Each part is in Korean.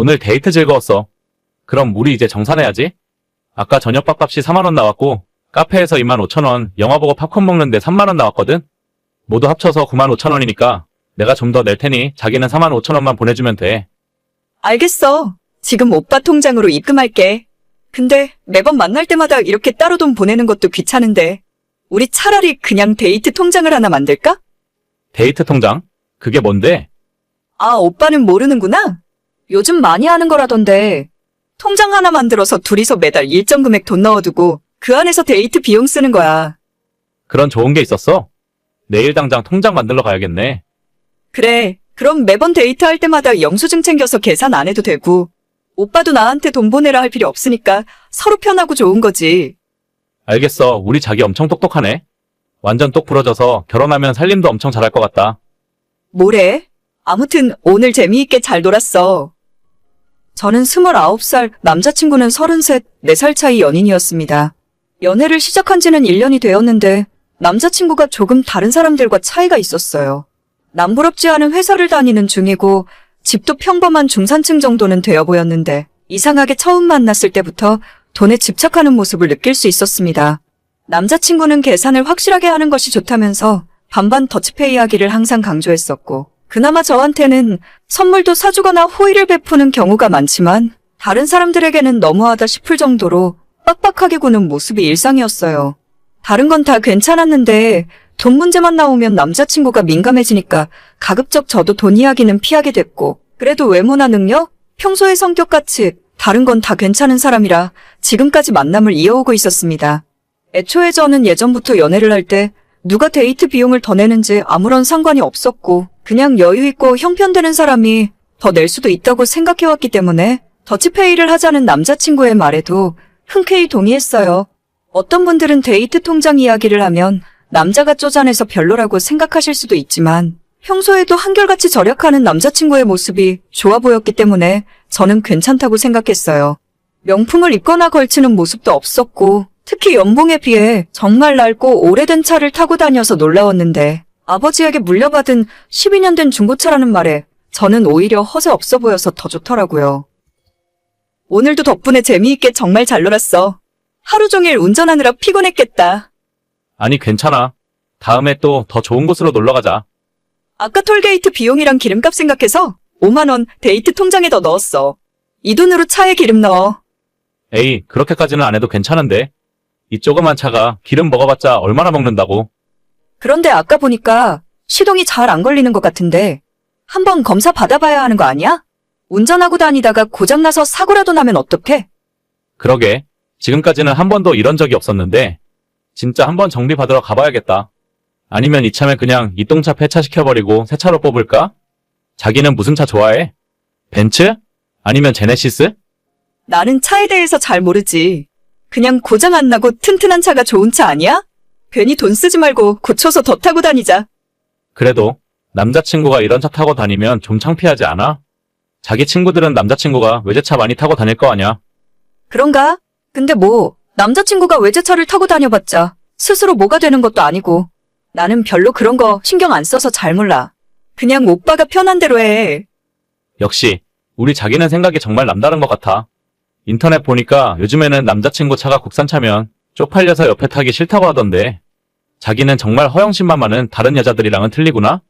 오늘 데이트 즐거웠어. 그럼 우리 이제 정산해야지. 아까 저녁 밥값이 4만 원 나왔고 카페에서 2만 5천 원, 영화 보고 팝콘 먹는데 3만 원 나왔거든. 모두 합쳐서 9만 5천 원이니까 내가 좀 더 낼 테니 자기는 4만 5천 원만 보내주면 돼. 알겠어. 지금 오빠 통장으로 입금할게. 근데 매번 만날 때마다 이렇게 따로 돈 보내는 것도 귀찮은데 우리 차라리 그냥 데이트 통장을 하나 만들까? 데이트 통장? 그게 뭔데? 아, 오빠는 모르는구나? 요즘 많이 하는 거라던데 통장 하나 만들어서 둘이서 매달 일정 금액 돈 넣어두고 그 안에서 데이트 비용 쓰는 거야. 그런 좋은 게 있었어? 내일 당장 통장 만들러 가야겠네. 그래, 그럼 매번 데이트할 때마다 영수증 챙겨서 계산 안 해도 되고 오빠도 나한테 돈 보내라 할 필요 없으니까 서로 편하고 좋은 거지. 알겠어. 우리 자기 엄청 똑똑하네. 완전 똑 부러져서 결혼하면 살림도 엄청 잘할 것 같다. 뭐래? 아무튼 오늘 재미있게 잘 놀았어. 저는 29살, 남자친구는 33, 4살 차이 연인이었습니다. 연애를 시작한 지는 1년이 되었는데 남자친구가 조금 다른 사람들과 차이가 있었어요. 남부럽지 않은 회사를 다니는 중이고 집도 평범한 중산층 정도는 되어 보였는데 이상하게 처음 만났을 때부터 돈에 집착하는 모습을 느낄 수 있었습니다. 남자친구는 계산을 확실하게 하는 것이 좋다면서 반반 더치페이 하기를 항상 강조했었고 그나마 저한테는 선물도 사주거나 호의를 베푸는 경우가 많지만 다른 사람들에게는 너무하다 싶을 정도로 빡빡하게 구는 모습이 일상이었어요. 다른 건 다 괜찮았는데 돈 문제만 나오면 남자친구가 민감해지니까 가급적 저도 돈 이야기는 피하게 됐고 그래도 외모나 능력, 평소의 성격같이 다른 건 다 괜찮은 사람이라 지금까지 만남을 이어오고 있었습니다. 애초에 저는 예전부터 연애를 할 때 누가 데이트 비용을 더 내는지 아무런 상관이 없었고 그냥 여유있고 형편되는 사람이 더 낼 수도 있다고 생각해왔기 때문에 더치페이를 하자는 남자친구의 말에도 흔쾌히 동의했어요. 어떤 분들은 데이트 통장 이야기를 하면 남자가 쪼잔해서 별로라고 생각하실 수도 있지만 평소에도 한결같이 절약하는 남자친구의 모습이 좋아 보였기 때문에 저는 괜찮다고 생각했어요. 명품을 입거나 걸치는 모습도 없었고 특히 연봉에 비해 정말 낡고 오래된 차를 타고 다녀서 놀라웠는데 아버지에게 물려받은 12년 된 중고차라는 말에 저는 오히려 허세 없어 보여서 더 좋더라고요. 오늘도 덕분에 재미있게 정말 잘 놀았어. 하루 종일 운전하느라 피곤했겠다. 아니 괜찮아. 다음에 또 더 좋은 곳으로 놀러 가자. 아까 톨게이트 비용이랑 기름값 생각해서 5만 원 데이트 통장에 더 넣었어. 이 돈으로 차에 기름 넣어. 에이, 그렇게까지는 안 해도 괜찮은데. 이 조그만 차가 기름 먹어봤자 얼마나 먹는다고. 그런데 아까 보니까 시동이 잘 안 걸리는 것 같은데 한번 검사 받아봐야 하는 거 아니야? 운전하고 다니다가 고장나서 사고라도 나면 어떡해? 그러게. 지금까지는 한 번도 이런 적이 없었는데 진짜 한번 정비 받으러 가봐야겠다. 아니면 이참에 그냥 이똥차 폐차시켜버리고 새 차로 뽑을까? 자기는 무슨 차 좋아해? 벤츠? 아니면 제네시스? 나는 차에 대해서 잘 모르지. 그냥 고장 안 나고 튼튼한 차가 좋은 차 아니야? 괜히 돈 쓰지 말고 고쳐서 더 타고 다니자. 그래도 남자친구가 이런 차 타고 다니면 좀 창피하지 않아? 자기 친구들은 남자친구가 외제차 많이 타고 다닐 거 아냐? 그런가? 근데 뭐 남자친구가 외제차를 타고 다녀봤자 스스로 뭐가 되는 것도 아니고 나는 별로 그런 거 신경 안 써서 잘 몰라. 그냥 오빠가 편한 대로 해. 역시 우리 자기는 생각이 정말 남다른 것 같아. 인터넷 보니까 요즘에는 남자친구 차가 국산차면 쪽팔려서 옆에 타기 싫다고 하던데 자기는 정말 허영심만 많은 다른 여자들이랑은 틀리구나?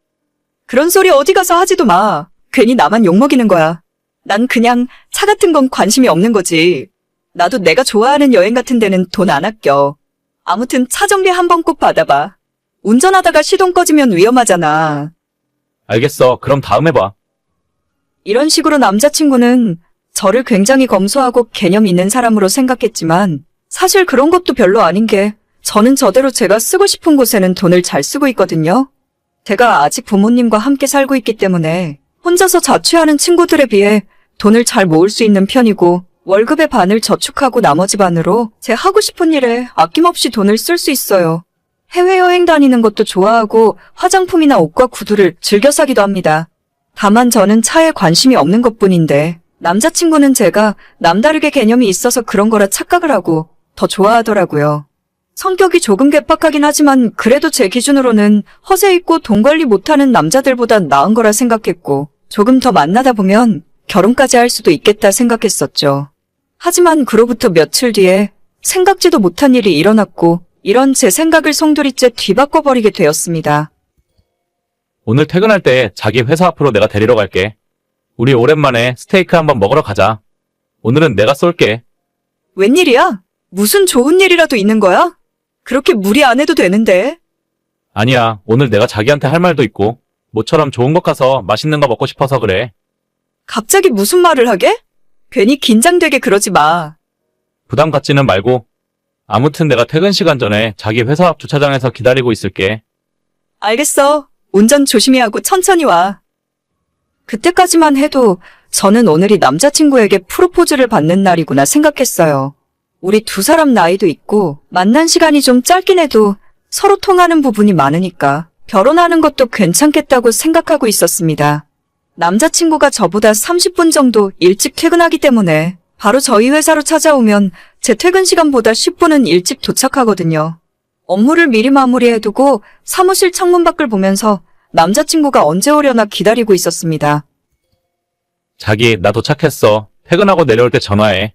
그런 소리 어디 가서 하지도 마. 괜히 나만 욕먹이는 거야. 난 그냥 차 같은 건 관심이 없는 거지. 나도 내가 좋아하는 여행 같은 데는 돈 안 아껴. 아무튼 차 정비 한번 꼭 받아봐. 운전하다가 시동 꺼지면 위험하잖아. 알겠어. 그럼 다음에 봐. 이런 식으로 남자친구는 저를 굉장히 검소하고 개념 있는 사람으로 생각했지만 사실 그런 것도 별로 아닌 게 저는 저대로 제가 쓰고 싶은 곳에는 돈을 잘 쓰고 있거든요. 제가 아직 부모님과 함께 살고 있기 때문에 혼자서 자취하는 친구들에 비해 돈을 잘 모을 수 있는 편이고 월급의 반을 저축하고 나머지 반으로 제 하고 싶은 일에 아낌없이 돈을 쓸 수 있어요. 해외여행 다니는 것도 좋아하고 화장품이나 옷과 구두를 즐겨 사기도 합니다. 다만 저는 차에 관심이 없는 것뿐인데 남자친구는 제가 남다르게 개념이 있어서 그런 거라 착각을 하고 더 좋아하더라고요. 성격이 조금 괴팍하긴 하지만 그래도 제 기준으로는 허세 있고 돈 관리 못하는 남자들보단 나은 거라 생각했고 조금 더 만나다 보면 결혼까지 할 수도 있겠다 생각했었죠. 하지만 그로부터 며칠 뒤에 생각지도 못한 일이 일어났고 이런 제 생각을 송두리째 뒤바꿔버리게 되었습니다. 오늘 퇴근할 때 자기 회사 앞으로 내가 데리러 갈게. 우리 오랜만에 스테이크 한번 먹으러 가자. 오늘은 내가 쏠게. 웬일이야? 무슨 좋은 일이라도 있는 거야? 그렇게 무리 안 해도 되는데. 아니야, 오늘 내가 자기한테 할 말도 있고 모처럼 좋은 곳 가서 맛있는 거 먹고 싶어서 그래. 갑자기 무슨 말을 하게? 괜히 긴장되게 그러지 마. 부담 갖지는 말고. 아무튼 내가 퇴근 시간 전에 자기 회사 앞 주차장에서 기다리고 있을게. 알겠어. 운전 조심히 하고 천천히 와. 그때까지만 해도 저는 오늘이 남자친구에게 프로포즈를 받는 날이구나 생각했어요. 우리 두 사람 나이도 있고 만난 시간이 좀 짧긴 해도 서로 통하는 부분이 많으니까 결혼하는 것도 괜찮겠다고 생각하고 있었습니다. 남자친구가 저보다 30분 정도 일찍 퇴근하기 때문에 바로 저희 회사로 찾아오면 제 퇴근 시간보다 10분은 일찍 도착하거든요. 업무를 미리 마무리해두고 사무실 창문 밖을 보면서 남자친구가 언제 오려나 기다리고 있었습니다. 자기, 나 도착했어. 퇴근하고 내려올 때 전화해.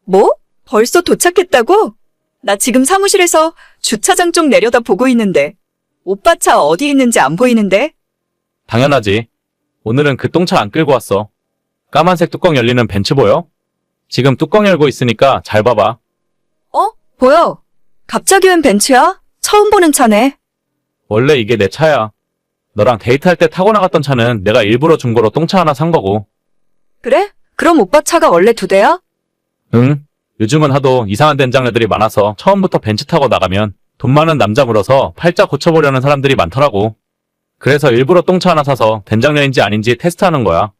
뭐? 벌써 도착했다고? 나 지금 사무실에서 주차장 쪽 내려다 보고 있는데. 오빠 차 어디 있는지 안 보이는데? 당연하지. 오늘은 그 똥차 안 끌고 왔어. 까만색 뚜껑 열리는 벤츠 보여? 지금 뚜껑 열고 있으니까 잘 봐봐. 보여. 갑자기 웬 벤츠야? 처음 보는 차네. 원래 이게 내 차야. 너랑 데이트할 때 타고 나갔던 차는 내가 일부러 중고로 똥차 하나 산 거고. 그래? 그럼 오빠 차가 원래 2대야? 응. 요즘은 하도 이상한 된장녀들이 많아서 처음부터 벤츠 타고 나가면 돈 많은 남자 물어서 팔자 고쳐보려는 사람들이 많더라고. 그래서 일부러 똥차 하나 사서 된장녀인지 아닌지 테스트하는 거야.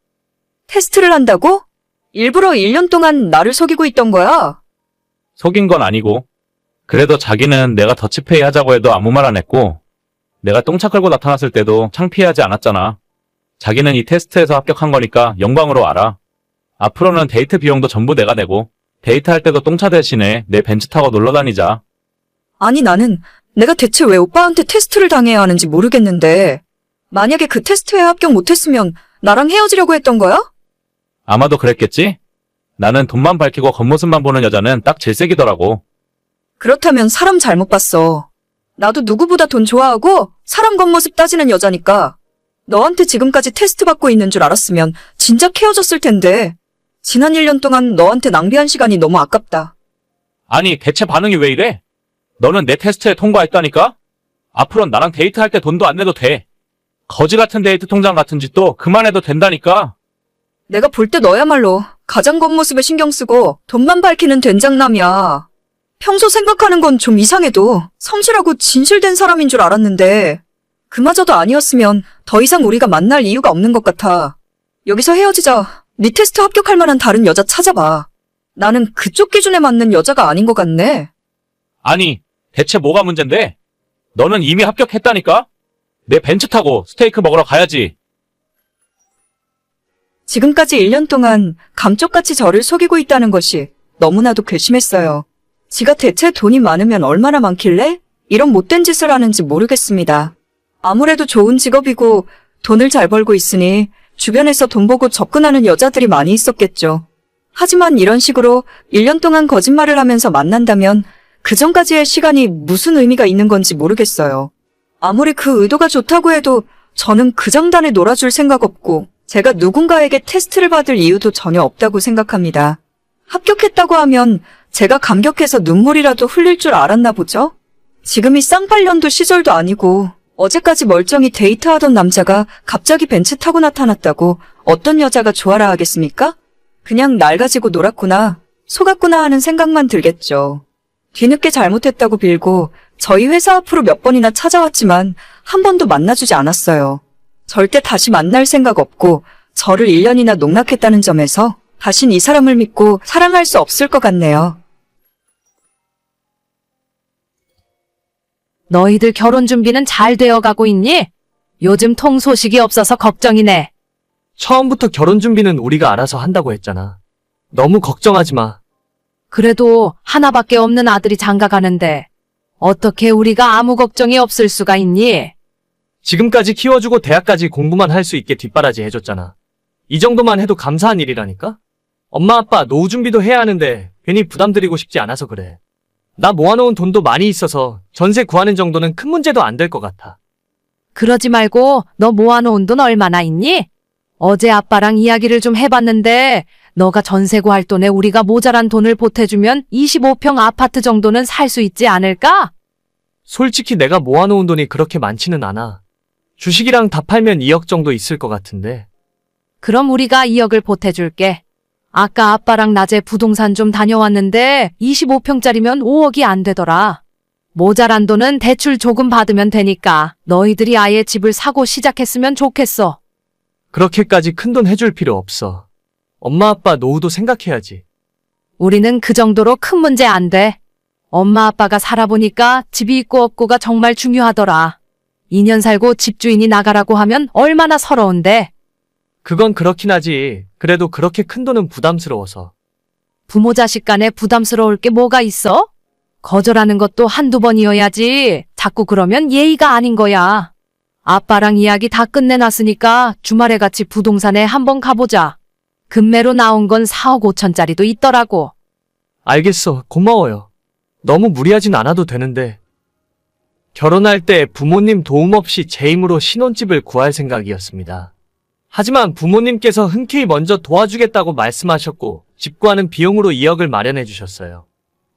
테스트를 한다고? 일부러 1년 동안 나를 속이고 있던 거야? 속인 건 아니고. 그래도 자기는 내가 더치페이 하자고 해도 아무 말 안 했고 내가 똥차 끌고 나타났을 때도 창피하지 않았잖아. 자기는 이 테스트에서 합격한 거니까 영광으로 알아. 앞으로는 데이트 비용도 전부 내가 내고 데이트할 때도 똥차 대신에 내 벤츠 타고 놀러 다니자. 아니 나는 내가 대체 왜 오빠한테 테스트를 당해야 하는지 모르겠는데 만약에 그 테스트에 합격 못했으면 나랑 헤어지려고 했던 거야? 아마도 그랬겠지? 나는 돈만 밝히고 겉모습만 보는 여자는 딱 질색이더라고. 그렇다면 사람 잘못 봤어. 나도 누구보다 돈 좋아하고 사람 겉모습 따지는 여자니까 너한테 지금까지 테스트 받고 있는 줄 알았으면 진작 헤어졌을 텐데 지난 1년 동안 너한테 낭비한 시간이 너무 아깝다. 아니, 대체 반응이 왜 이래? 너는 내 테스트에 통과했다니까? 앞으로는 나랑 데이트할 때 돈도 안 내도 돼. 거지 같은 데이트 통장 같은 짓도 그만해도 된다니까. 내가 볼 때 너야말로 가장 겉모습에 신경 쓰고 돈만 밝히는 된장남이야. 평소 생각하는 건 좀 이상해도 성실하고 진실된 사람인 줄 알았는데 그마저도 아니었으면 더 이상 우리가 만날 이유가 없는 것 같아. 여기서 헤어지자. 네 테스트 합격할 만한 다른 여자 찾아봐. 나는 그쪽 기준에 맞는 여자가 아닌 것 같네. 아니, 대체 뭐가 문제인데? 너는 이미 합격했다니까? 내 벤츠 타고 스테이크 먹으러 가야지. 지금까지 1년 동안 감쪽같이 저를 속이고 있다는 것이 너무나도 괘씸했어요. 지가 대체 돈이 많으면 얼마나 많길래 이런 못된 짓을 하는지 모르겠습니다. 아무래도 좋은 직업이고 돈을 잘 벌고 있으니 주변에서 돈 보고 접근하는 여자들이 많이 있었겠죠. 하지만 이런 식으로 1년 동안 거짓말을 하면서 만난다면 그 전까지의 시간이 무슨 의미가 있는 건지 모르겠어요. 아무리 그 의도가 좋다고 해도 저는 그 장단에 놀아줄 생각 없고 제가 누군가에게 테스트를 받을 이유도 전혀 없다고 생각합니다. 합격했다고 하면 제가 감격해서 눈물이라도 흘릴 줄 알았나 보죠? 지금이 쌍팔년도 시절도 아니고 어제까지 멀쩡히 데이트하던 남자가 갑자기 벤츠 타고 나타났다고 어떤 여자가 좋아라 하겠습니까? 그냥 날 가지고 놀았구나, 속았구나 하는 생각만 들겠죠. 뒤늦게 잘못했다고 빌고 저희 회사 앞으로 몇 번이나 찾아왔지만 한 번도 만나주지 않았어요. 절대 다시 만날 생각 없고 저를 1년이나 농락했다는 점에서 다신 이 사람을 믿고 사랑할 수 없을 것 같네요. 너희들 결혼 준비는 잘 되어가고 있니? 요즘 통 소식이 없어서 걱정이네. 처음부터 결혼 준비는 우리가 알아서 한다고 했잖아. 너무 걱정하지 마. 그래도 하나밖에 없는 아들이 장가가는데 어떻게 우리가 아무 걱정이 없을 수가 있니? 지금까지 키워주고 대학까지 공부만 할 수 있게 뒷바라지 해줬잖아. 이 정도만 해도 감사한 일이라니까? 엄마 아빠 노후 준비도 해야 하는데 괜히 부담드리고 싶지 않아서 그래. 나 모아놓은 돈도 많이 있어서 전세 구하는 정도는 큰 문제도 안 될 것 같아. 그러지 말고 너 모아놓은 돈 얼마나 있니? 어제 아빠랑 이야기를 좀 해봤는데 너가 전세 구할 돈에 우리가 모자란 돈을 보태주면 25평 아파트 정도는 살 수 있지 않을까? 솔직히 내가 모아놓은 돈이 그렇게 많지는 않아. 주식이랑 다 팔면 2억 정도 있을 것 같은데. 그럼 우리가 2억을 보태줄게. 아까 아빠랑 낮에 부동산 좀 다녀왔는데 25평짜리면 5억이 안 되더라. 모자란 돈은 대출 조금 받으면 되니까 너희들이 아예 집을 사고 시작했으면 좋겠어. 그렇게까지 큰돈 해줄 필요 없어. 엄마 아빠 노후도 생각해야지. 우리는 그 정도로 큰 문제 안 돼. 엄마 아빠가 살아보니까 집이 있고 없고가 정말 중요하더라. 2년 살고 집주인이 나가라고 하면 얼마나 서러운데. 그건 그렇긴 하지. 그래도 그렇게 큰 돈은 부담스러워서. 부모 자식 간에 부담스러울 게 뭐가 있어? 거절하는 것도 한두 번이어야지. 자꾸 그러면 예의가 아닌 거야. 아빠랑 이야기 다 끝내놨으니까 주말에 같이 부동산에 한번 가보자. 금매로 나온 건 4억 5천짜리도 있더라고. 알겠어. 고마워요. 너무 무리하진 않아도 되는데. 결혼할 때 부모님 도움 없이 제 힘으로 신혼집을 구할 생각이었습니다. 하지만 부모님께서 흔쾌히 먼저 도와주겠다고 말씀하셨고 집 구하는 비용으로 2억을 마련해 주셨어요.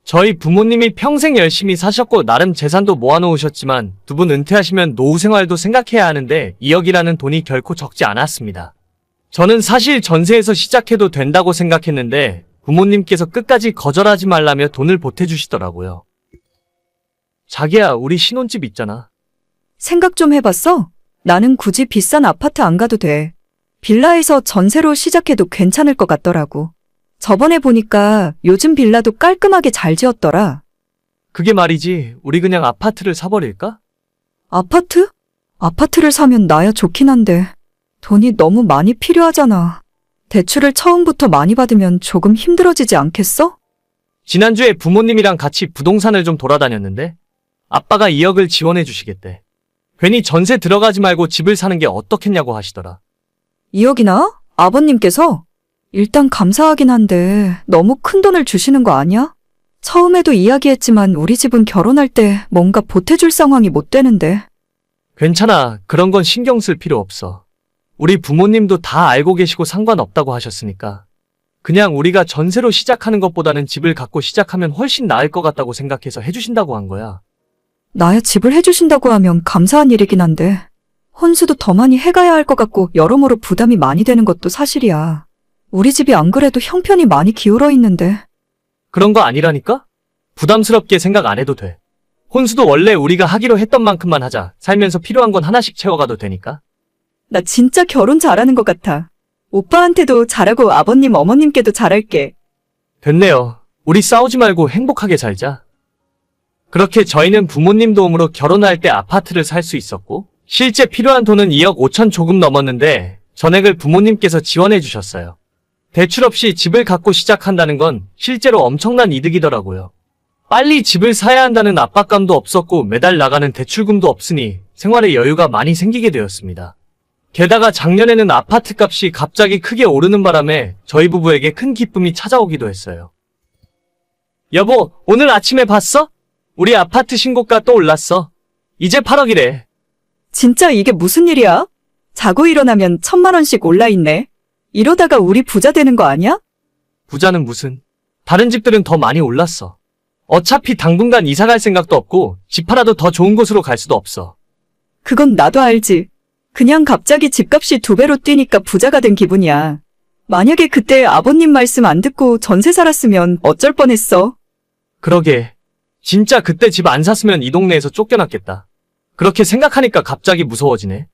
저희 부모님이 평생 열심히 사셨고 나름 재산도 모아놓으셨지만 두 분 은퇴하시면 노후 생활도 생각해야 하는데 2억이라는 돈이 결코 적지 않았습니다. 저는 사실 전세에서 시작해도 된다고 생각했는데 부모님께서 끝까지 거절하지 말라며 돈을 보태주시더라고요. 자기야, 우리 신혼집 있잖아. 생각 좀 해봤어? 나는 굳이 비싼 아파트 안 가도 돼. 빌라에서 전세로 시작해도 괜찮을 것 같더라고. 저번에 보니까 요즘 빌라도 깔끔하게 잘 지었더라. 그게 말이지, 우리 그냥 아파트를 사버릴까? 아파트? 아파트를 사면 나야 좋긴 한데 돈이 너무 많이 필요하잖아. 대출을 처음부터 많이 받으면 조금 힘들어지지 않겠어? 지난주에 부모님이랑 같이 부동산을 좀 돌아다녔는데 아빠가 2억을 지원해 주시겠대. 괜히 전세 들어가지 말고 집을 사는 게 어떻겠냐고 하시더라. 2억이나? 아버님께서? 일단 감사하긴 한데 너무 큰 돈을 주시는 거 아니야? 처음에도 이야기했지만 우리 집은 결혼할 때 뭔가 보태줄 상황이 못 되는데. 괜찮아. 그런 건 신경 쓸 필요 없어. 우리 부모님도 다 알고 계시고 상관없다고 하셨으니까. 그냥 우리가 전세로 시작하는 것보다는 집을 갖고 시작하면 훨씬 나을 것 같다고 생각해서 해주신다고 한 거야. 나야 집을 해주신다고 하면 감사한 일이긴 한데 혼수도 더 많이 해가야 할 것 같고 여러모로 부담이 많이 되는 것도 사실이야. 우리 집이 안 그래도 형편이 많이 기울어 있는데. 그런 거 아니라니까? 부담스럽게 생각 안 해도 돼. 혼수도 원래 우리가 하기로 했던 만큼만 하자. 살면서 필요한 건 하나씩 채워가도 되니까. 나 진짜 결혼 잘하는 것 같아. 오빠한테도 잘하고 아버님 어머님께도 잘할게. 됐네요. 우리 싸우지 말고 행복하게 살자. 그렇게 저희는 부모님 도움으로 결혼할 때 아파트를 살 수 있었고 실제 필요한 돈은 2억 5천 조금 넘었는데 전액을 부모님께서 지원해 주셨어요. 대출 없이 집을 갖고 시작한다는 건 실제로 엄청난 이득이더라고요. 빨리 집을 사야 한다는 압박감도 없었고 매달 나가는 대출금도 없으니 생활에 여유가 많이 생기게 되었습니다. 게다가 작년에는 아파트 값이 갑자기 크게 오르는 바람에 저희 부부에게 큰 기쁨이 찾아오기도 했어요. 여보, 오늘 아침에 봤어? 우리 아파트 신고가 또 올랐어. 이제 8억이래. 진짜 이게 무슨 일이야? 자고 일어나면 1,000만 원씩 올라있네. 이러다가 우리 부자 되는 거 아니야? 부자는 무슨. 다른 집들은 더 많이 올랐어. 어차피 당분간 이사 갈 생각도 없고 집 팔아도 더 좋은 곳으로 갈 수도 없어. 그건 나도 알지. 그냥 갑자기 집값이 2배로 뛰니까 부자가 된 기분이야. 만약에 그때 아버님 말씀 안 듣고 전세 살았으면 어쩔 뻔했어. 그러게. 진짜 그때 집 안 샀으면 이 동네에서 쫓겨났겠다. 그렇게 생각하니까 갑자기 무서워지네.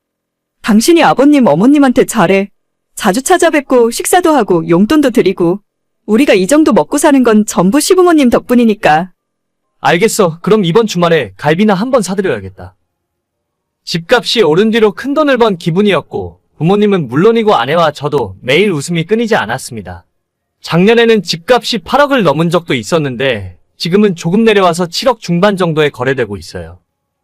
당신이 아버님 어머님한테 잘해. 자주 찾아뵙고 식사도 하고 용돈도 드리고. 우리가 이 정도 먹고 사는 건 전부 시부모님 덕분이니까. 알겠어. 그럼 이번 주말에 갈비나 한번 사드려야겠다. 집값이 오른 뒤로 큰돈을 번 기분이었고 부모님은 물론이고 아내와 저도 매일 웃음이 끊이지 않았습니다. 작년에는 집값이 8억을 넘은 적도 있었는데 지금은 조금 내려와서 7억 중반 정도에 거래되고 있어요.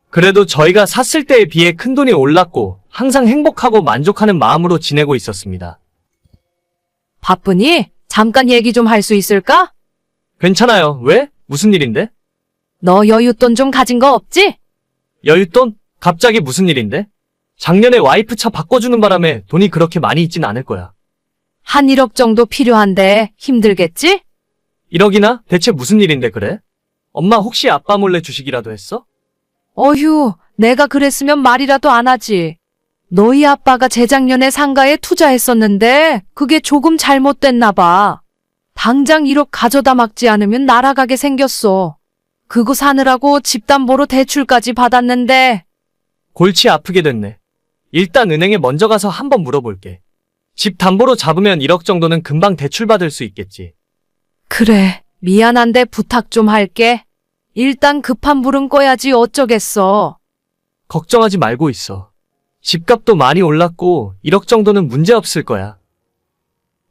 그래도 저희가 샀을 때에 비해 큰돈이 올랐고 항상 행복하고 만족하는 마음으로 지내고 있었습니다. 바쁘니? 잠깐 얘기 좀 할 수 있을까? 괜찮아요. 왜? 무슨 일인데? 너 여윳돈 좀 가진 거 없지? 여윳돈? 갑자기 무슨 일인데? 작년에 와이프 차 바꿔주는 바람에 돈이 그렇게 많이 있진 않을 거야. 한 1억 정도 필요한데 힘들겠지? 1억이나? 대체 무슨 일인데 그래? 엄마 혹시 아빠 몰래 주식이라도 했어? 어휴, 내가 그랬으면 말이라도 안 하지. 너희 아빠가 재작년에 상가에 투자했었는데 그게 조금 잘못됐나 봐. 당장 1억 가져다 막지 않으면 날아가게 생겼어. 그거 사느라고 집담보로 대출까지 받았는데 골치 아프게 됐네. 일단 은행에 먼저 가서 한번 물어볼게. 집 담보로 잡으면 1억 정도는 금방 대출받을 수 있겠지. 그래, 미안한데 부탁 좀 할게. 일단 급한 불은 꺼야지 어쩌겠어. 걱정하지 말고 있어. 집값도 많이 올랐고 1억 정도는 문제 없을 거야.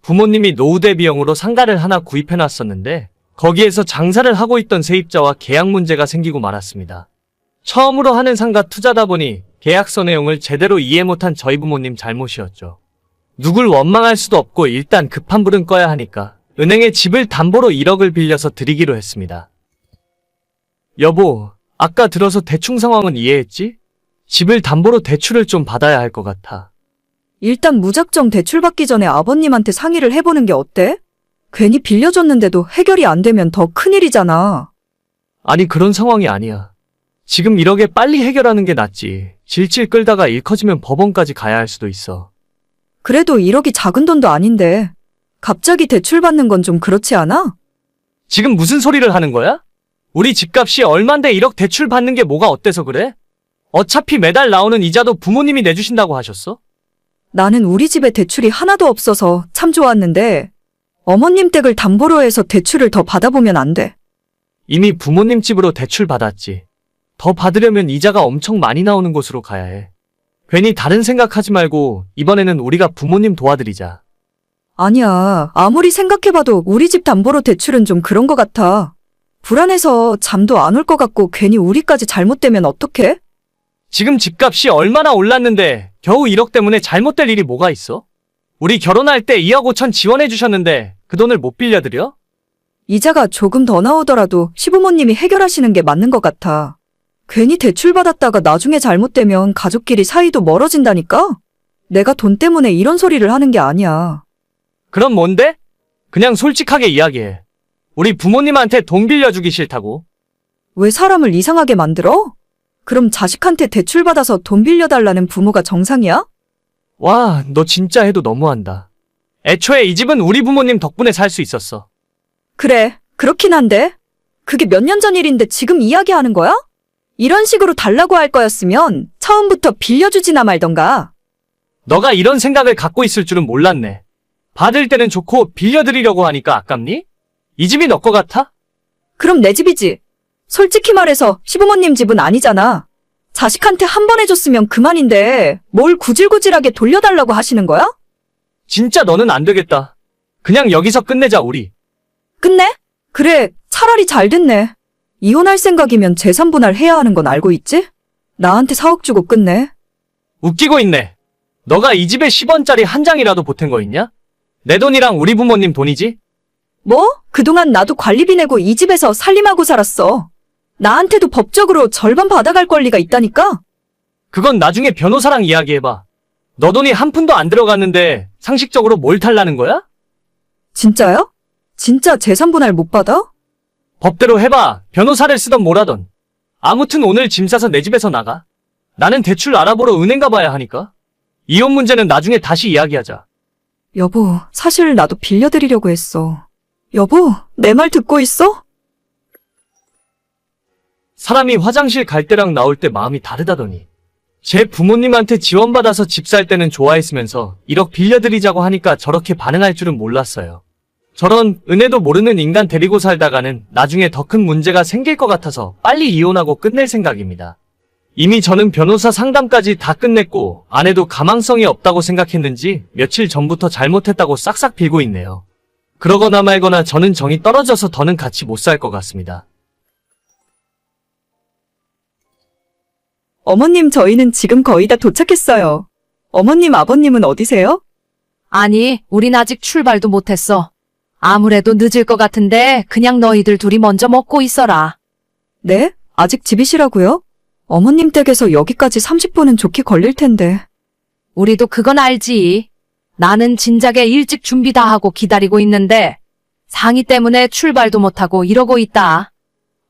부모님이 노후 대비용으로 상가를 하나 구입해놨었는데 거기에서 장사를 하고 있던 세입자와 계약 문제가 생기고 말았습니다. 처음으로 하는 상가 투자다 보니 계약서 내용을 제대로 이해 못한 저희 부모님 잘못이었죠. 누굴 원망할 수도 없고 일단 급한 불은 꺼야 하니까 은행에 집을 담보로 1억을 빌려서 드리기로 했습니다. 여보, 아까 들어서 대충 상황은 이해했지? 집을 담보로 대출을 좀 받아야 할 것 같아. 일단 무작정 대출받기 전에 아버님한테 상의를 해보는 게 어때? 괜히 빌려줬는데도 해결이 안 되면 더 큰일이잖아. 아니 그런 상황이 아니야. 지금 1억에 빨리 해결하는 게 낫지. 질질 끌다가 일 커지면 법원까지 가야 할 수도 있어. 그래도 1억이 작은 돈도 아닌데 갑자기 대출받는 건 좀 그렇지 않아? 지금 무슨 소리를 하는 거야? 우리 집값이 얼만데 1억 대출 받는 게 뭐가 어때서 그래? 어차피 매달 나오는 이자도 부모님이 내주신다고 하셨어? 나는 우리 집에 대출이 하나도 없어서 참 좋았는데 어머님 댁을 담보로 해서 대출을 더 받아보면 안 돼. 이미 부모님 집으로 대출 받았지. 더 받으려면 이자가 엄청 많이 나오는 곳으로 가야 해. 괜히 다른 생각하지 말고 이번에는 우리가 부모님 도와드리자. 아니야. 아무리 생각해봐도 우리 집 담보로 대출은 좀 그런 것 같아. 불안해서 잠도 안 올 것 같고 괜히 우리까지 잘못되면 어떡해? 지금 집값이 얼마나 올랐는데 겨우 1억 때문에 잘못될 일이 뭐가 있어? 우리 결혼할 때 2억 5천 지원해 주셨는데 그 돈을 못 빌려드려? 이자가 조금 더 나오더라도 시부모님이 해결하시는 게 맞는 것 같아. 괜히 대출 받았다가 나중에 잘못되면 가족끼리 사이도 멀어진다니까? 내가 돈 때문에 이런 소리를 하는 게 아니야. 그럼 뭔데? 그냥 솔직하게 이야기해. 우리 부모님한테 돈 빌려주기 싫다고. 왜 사람을 이상하게 만들어? 그럼 자식한테 대출 받아서 돈 빌려달라는 부모가 정상이야? 와, 너 진짜 해도 너무한다. 애초에 이 집은 우리 부모님 덕분에 살 수 있었어. 그래, 그렇긴 한데. 그게 몇 년 전 일인데 지금 이야기하는 거야? 이런 식으로 달라고 할 거였으면 처음부터 빌려주지나 말던가. 너가 이런 생각을 갖고 있을 줄은 몰랐네. 받을 때는 좋고 빌려드리려고 하니까 아깝니? 이 집이 너 거 같아? 그럼 내 집이지. 솔직히 말해서 시부모님 집은 아니잖아. 자식한테 한 번 해줬으면 그만인데 뭘 구질구질하게 돌려달라고 하시는 거야? 진짜 너는 안 되겠다. 그냥 여기서 끝내자 우리. 끝내? 그래, 차라리 잘 됐네. 이혼할 생각이면 재산 분할해야 하는 건 알고 있지? 나한테 4억 주고 끝내. 웃기고 있네. 너가 이 집에 10원짜리 한 장이라도 보탠 거 있냐? 내 돈이랑 우리 부모님 돈이지? 뭐? 그동안 나도 관리비 내고 이 집에서 살림하고 살았어. 나한테도 법적으로 절반 받아갈 권리가 있다니까? 그건 나중에 변호사랑 이야기해봐. 너 돈이 한 푼도 안 들어갔는데 상식적으로 뭘 탈라는 거야? 진짜요? 진짜 재산 분할 못 받아? 법대로 해봐. 변호사를 쓰던 뭐라던. 아무튼 오늘 짐 싸서 내 집에서 나가. 나는 대출 알아보러 은행 가봐야 하니까. 이혼 문제는 나중에 다시 이야기하자. 여보, 사실 나도 빌려드리려고 했어. 여보, 내 말 듣고 있어? 사람이 화장실 갈 때랑 나올 때 마음이 다르다더니. 제 부모님한테 지원받아서 집 살 때는 좋아했으면서 1억 빌려드리자고 하니까 저렇게 반응할 줄은 몰랐어요. 저런 은혜도 모르는 인간 데리고 살다가는 나중에 더 큰 문제가 생길 것 같아서 빨리 이혼하고 끝낼 생각입니다. 이미 저는 변호사 상담까지 다 끝냈고 아내도 가망성이 없다고 생각했는지 며칠 전부터 잘못했다고 싹싹 빌고 있네요. 그러거나 말거나 저는 정이 떨어져서 더는 같이 못 살 것 같습니다. 어머님, 저희는 지금 거의 다 도착했어요. 어머님, 아버님은 어디세요? 아니, 우린 아직 출발도 못했어. 아무래도 늦을 것 같은데 그냥 너희들 둘이 먼저 먹고 있어라. 네? 아직 집이시라고요? 어머님 댁에서 여기까지 30분은 좋게 걸릴 텐데. 우리도 그건 알지. 나는 진작에 일찍 준비 다 하고 기다리고 있는데 상의 때문에 출발도 못하고 이러고 있다.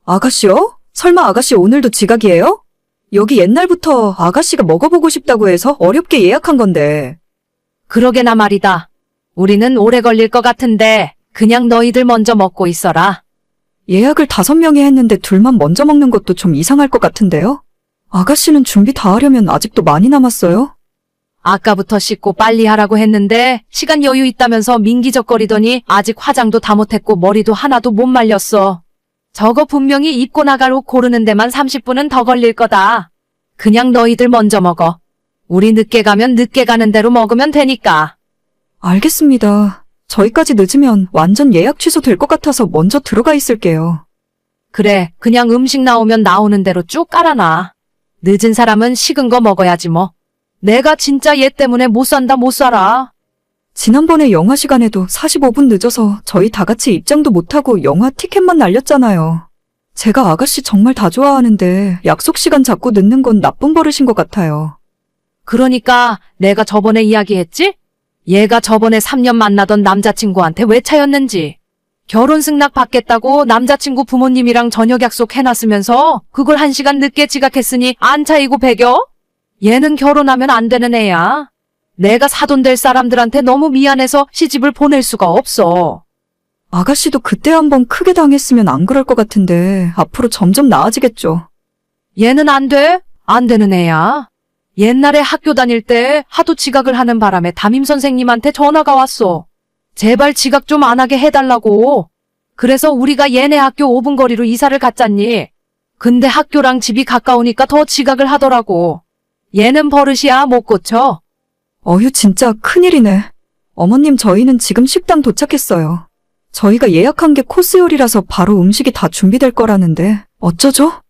아가씨요? 설마 아가씨 오늘도 지각이에요? 여기 옛날부터 아가씨가 먹어보고 싶다고 해서 어렵게 예약한 건데. 그러게나 말이다. 우리는 오래 걸릴 것 같은데 그냥 너희들 먼저 먹고 있어라. 예약을 5명이 했는데 둘만 먼저 먹는 것도 좀 이상할 것 같은데요? 아가씨는 준비 다 하려면 아직도 많이 남았어요? 아까부터 씻고 빨리 하라고 했는데 시간 여유 있다면서 민기적거리더니 아직 화장도 다 못했고 머리도 하나도 못 말렸어. 저거 분명히 입고 나갈 옷 고르는 데만 30분은 더 걸릴 거다. 그냥 너희들 먼저 먹어. 우리 늦게 가면 늦게 가는 대로 먹으면 되니까. 알겠습니다. 저희까지 늦으면 완전 예약 취소될 것 같아서 먼저 들어가 있을게요. 그래, 그냥 음식 나오면 나오는 대로 쭉 깔아놔. 늦은 사람은 식은 거 먹어야지 뭐. 내가 진짜 얘 때문에 못 산다 못 살아. 지난번에 영화 시간에도 45분 늦어서 저희 다 같이 입장도 못하고 영화 티켓만 날렸잖아요. 제가 아가씨 정말 다 좋아하는데 약속 시간 자꾸 늦는 건 나쁜 버릇인 것 같아요. 그러니까 내가 저번에 이야기했지? 얘가 저번에 3년 만나던 남자친구한테 왜 차였는지. 결혼 승낙 받겠다고 남자친구 부모님이랑 저녁 약속 해놨으면서 그걸 1시간 늦게 지각했으니 안 차이고 배겨? 얘는 결혼하면 안 되는 애야. 내가 사돈 될 사람들한테 너무 미안해서 시집을 보낼 수가 없어. 아가씨도 그때 한번 크게 당했으면 안 그럴 것 같은데 앞으로 점점 나아지겠죠. 얘는 안 돼. 안 되는 애야. 옛날에 학교 다닐 때 하도 지각을 하는 바람에 담임 선생님한테 전화가 왔어. 제발 지각 좀 안 하게 해달라고. 그래서 우리가 얘네 학교 5분 거리로 이사를 갔잖니. 근데 학교랑 집이 가까우니까 더 지각을 하더라고. 얘는 버릇이야 못 고쳐. 어휴 진짜 큰일이네. 어머님 저희는 지금 식당 도착했어요. 저희가 예약한 게 코스 요리라서 바로 음식이 다 준비될 거라는데 어쩌죠?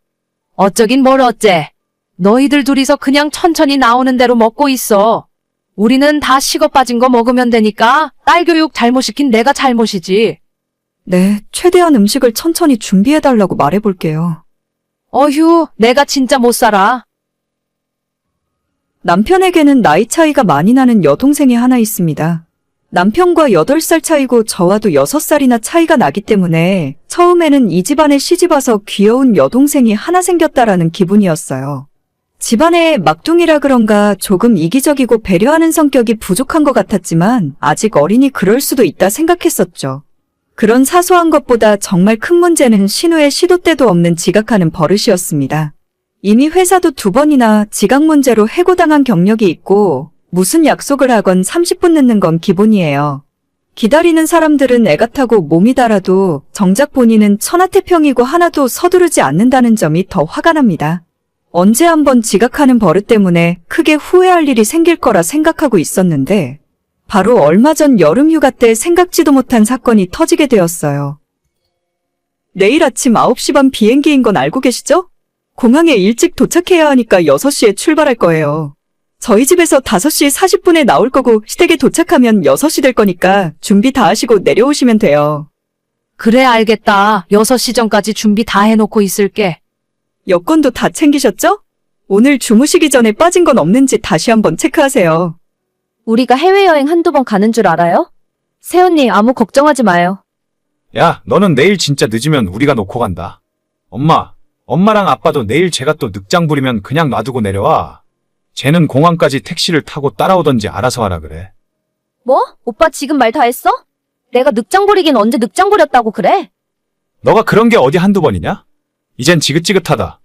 어쩌긴 뭘 어째. 너희들 둘이서 그냥 천천히 나오는 대로 먹고 있어. 우리는 다 식어 빠진 거 먹으면 되니까 딸 교육 잘못 시킨 내가 잘못이지. 네, 최대한 음식을 천천히 준비해달라고 말해볼게요. 어휴, 내가 진짜 못 살아. 남편에게는 나이 차이가 많이 나는 여동생이 하나 있습니다. 남편과 8살 차이고 저와도 6살이나 차이가 나기 때문에 처음에는 이 집안에 시집와서 귀여운 여동생이 하나 생겼다라는 기분이었어요. 집안의 막둥이라 그런가 조금 이기적이고 배려하는 성격이 부족한 것 같았지만 아직 어리니 그럴 수도 있다 생각했었죠. 그런 사소한 것보다 정말 큰 문제는 신우의 시도 때도 없는 지각하는 버릇이었습니다. 이미 회사도 2번이나 지각 문제로 해고당한 경력이 있고 무슨 약속을 하건 30분 늦는 건 기본이에요. 기다리는 사람들은 애가 타고 몸이 달아도 정작 본인은 천하태평이고 하나도 서두르지 않는다는 점이 더 화가 납니다. 언제 한번 지각하는 버릇 때문에 크게 후회할 일이 생길 거라 생각하고 있었는데 바로 얼마 전 여름 휴가 때 생각지도 못한 사건이 터지게 되었어요. 내일 아침 9시 반 비행기인 건 알고 계시죠? 공항에 일찍 도착해야 하니까 6시에 출발할 거예요. 저희 집에서 5시 40분에 나올 거고 시댁에 도착하면 6시 될 거니까 준비 다 하시고 내려오시면 돼요. 그래 알겠다. 6시 전까지 준비 다 해놓고 있을게. 여권도 다 챙기셨죠? 오늘 주무시기 전에 빠진 건 없는지 다시 한번 체크하세요. 우리가 해외여행 한두 번 가는 줄 알아요? 새언니 아무 걱정하지 마요. 야, 너는 내일 진짜 늦으면 우리가 놓고 간다. 엄마랑 아빠도 내일 제가 또 늑장 부리면 그냥 놔두고 내려와. 쟤는 공항까지 택시를 타고 따라오던지 알아서 하라 그래. 뭐? 오빠 지금 말 다 했어? 내가 늑장 부리긴 언제 늑장 부렸다고 그래? 너가 그런 게 어디 한두 번이냐? 이젠 지긋지긋하다.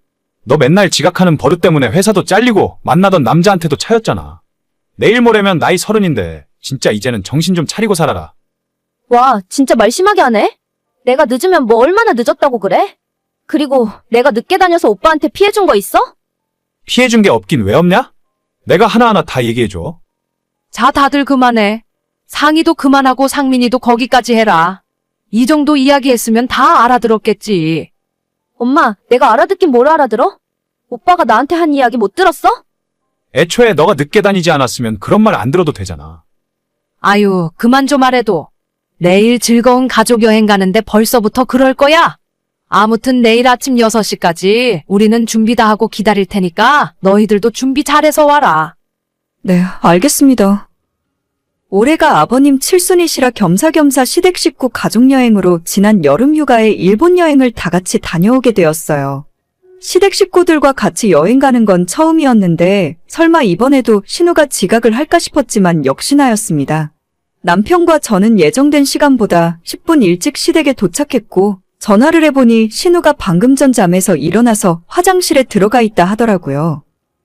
너 맨날 지각하는 버릇 때문에 회사도 잘리고 만나던 남자한테도 차였잖아. 내일 모레면 나이 30인데 진짜 이제는 정신 좀 차리고 살아라. 와, 진짜 말 심하게 하네? 내가 늦으면 뭐 얼마나 늦었다고 그래? 그리고 내가 늦게 다녀서 오빠한테 피해준 거 있어? 피해준 게 없긴 왜 없냐? 내가 하나하나 다 얘기해줘. 자, 다들 그만해. 상의도 그만하고 상민이도 거기까지 해라. 이 정도 이야기했으면 다 알아들었겠지. 엄마, 내가 알아듣긴 뭘 알아들어? 오빠가 나한테 한 이야기 못 들었어? 애초에 너가 늦게 다니지 않았으면 그런 말 안 들어도 되잖아. 아유, 그만 좀 말해도. 내일 즐거운 가족 여행 가는데 벌써부터 그럴 거야? 아무튼 내일 아침 6시까지 우리는 준비 다 하고 기다릴 테니까 너희들도 준비 잘해서 와라. 네, 알겠습니다. 올해가 아버님 칠순이시라 겸사겸사 시댁 식구 가족여행으로 지난 여름 휴가에 일본 여행을 다 같이 다녀오게 되었어요. 시댁 식구들과 같이 여행 가는 건 처음이었는데 설마 이번에도 신우가 지각을 할까 싶었지만 역시나였습니다. 남편과 저는 예정된 시간보다 10분 일찍 시댁에 도착했고 전화를 해보니 신우가 방금 전 잠에서 일어나서 화장실에 들어가 있다 하더라고요.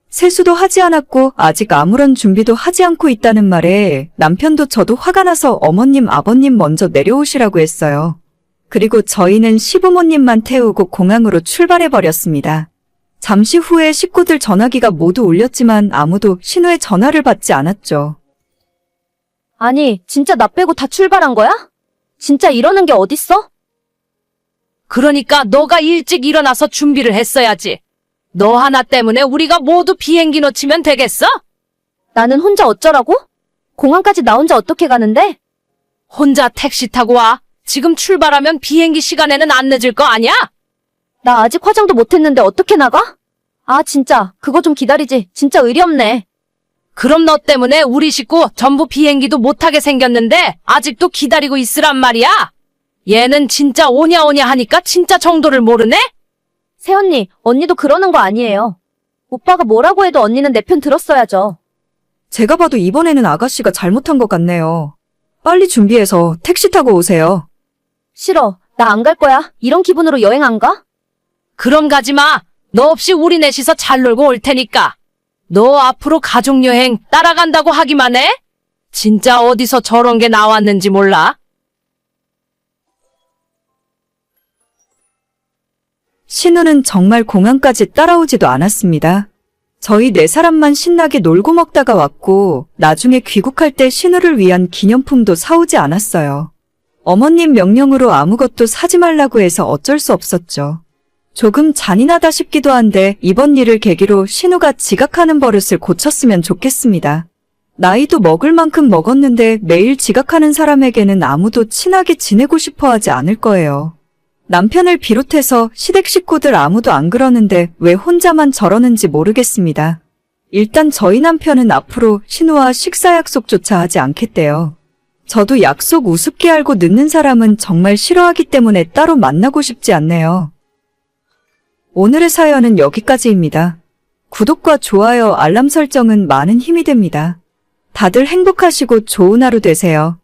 세수도 하지 않았고 아직 아무런 준비도 하지 않고 있다는 말에 남편도 저도 화가 나서 어머님, 아버님 먼저 내려오시라고 했어요. 그리고 저희는 시부모님만 태우고 공항으로 출발해버렸습니다. 잠시 후에 식구들 전화기가 모두 울렸지만 아무도 신우의 전화를 받지 않았죠. 아니, 진짜 나 빼고 다 출발한 거야? 진짜 이러는 게 어딨어? 그러니까 너가 일찍 일어나서 준비를 했어야지. 너 하나 때문에 우리가 모두 비행기 놓치면 되겠어? 나는 혼자 어쩌라고? 공항까지 나 혼자 어떻게 가는데? 혼자 택시 타고 와. 지금 출발하면 비행기 시간에는 안 늦을 거 아니야? 나 아직 화장도 못했는데 어떻게 나가? 아, 진짜. 그거 좀 기다리지. 진짜 의리 없네. 그럼 너 때문에 우리 식구 전부 비행기도 못 타게 생겼는데 아직도 기다리고 있으란 말이야? 얘는 진짜 오냐오냐 하니까 진짜 정도를 모르네? 새언니, 언니도 그러는 거 아니에요. 오빠가 뭐라고 해도 언니는 내 편 들었어야죠. 제가 봐도 이번에는 아가씨가 잘못한 것 같네요. 빨리 준비해서 택시 타고 오세요. 싫어. 나 안 갈 거야. 이런 기분으로 여행 안 가? 그럼 가지 마. 너 없이 우리 넷이서 잘 놀고 올 테니까. 너 앞으로 가족여행 따라간다고 하기만 해? 진짜 어디서 저런 게 나왔는지 몰라. 신우는 정말 공항까지 따라오지도 않았습니다. 저희 4사람만 신나게 놀고 먹다가 왔고 나중에 귀국할 때 신우를 위한 기념품도 사오지 않았어요. 어머님 명령으로 아무것도 사지 말라고 해서 어쩔 수 없었죠. 조금 잔인하다 싶기도 한데 이번 일을 계기로 신우가 지각하는 버릇을 고쳤으면 좋겠습니다. 나이도 먹을 만큼 먹었는데 매일 지각하는 사람에게는 아무도 친하게 지내고 싶어 하지 않을 거예요. 남편을 비롯해서 시댁 식구들 아무도 안 그러는데 왜 혼자만 저러는지 모르겠습니다. 일단 저희 남편은 앞으로 신우와 식사 약속조차 하지 않겠대요. 저도 약속 우습게 알고 늦는 사람은 정말 싫어하기 때문에 따로 만나고 싶지 않네요. 오늘의 사연은 여기까지입니다. 구독과 좋아요, 알람 설정은 많은 힘이 됩니다. 다들 행복하시고 좋은 하루 되세요.